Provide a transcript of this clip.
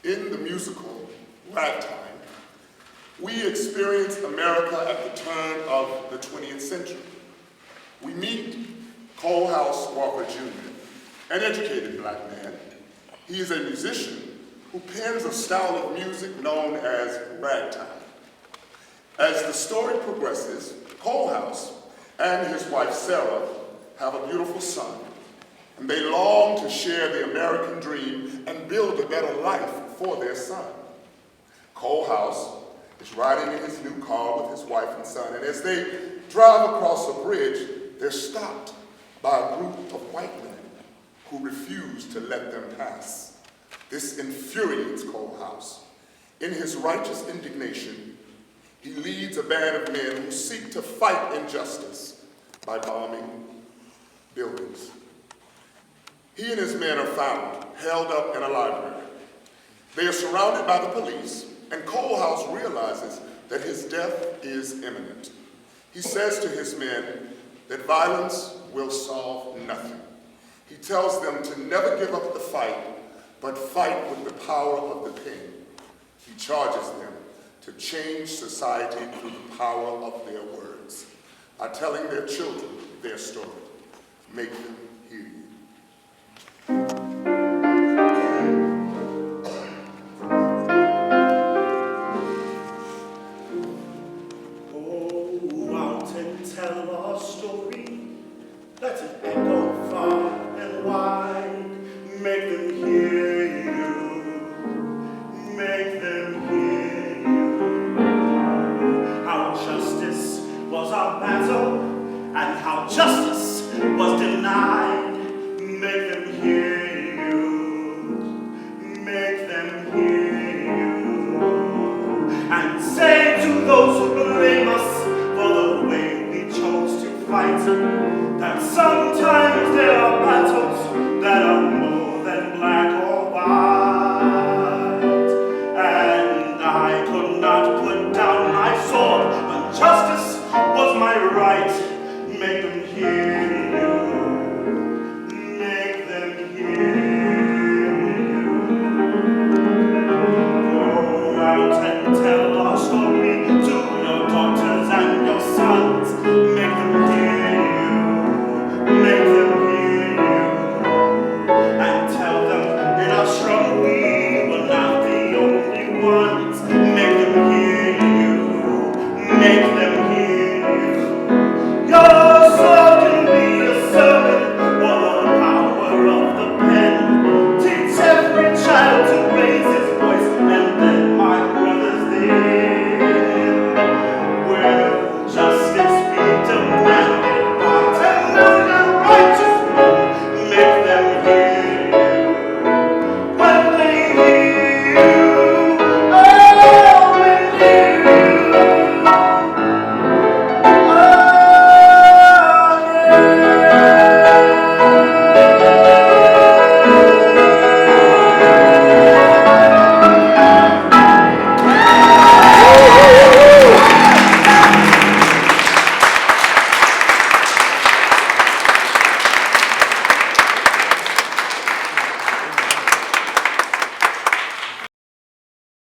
In the musical Ragtime, we experience America at the turn of the 20th century. We meet Colehouse Walker Jr., an educated black man. He is a musician who pens a style of music known as ragtime. As the story progresses, Colehouse and his wife Sarah have a beautiful son, and they long to share the American dream and build a better life for their son. Colehouse is riding in his new car with his wife and son, and as they drive across a bridge, they're stopped by a group of white men who refuse to let them pass. This infuriates Colehouse. In his righteous indignation, he leads a band of men who seek to fight injustice by bombing buildings. He and his men are found, held up in a library. They are surrounded by the police, and Colehouse realizes that his death is imminent. He says to his men that violence will solve nothing. He tells them to never give up the fight, but fight with the power of the pen. He charges them to change society through the power of their words by telling their children their story. Make them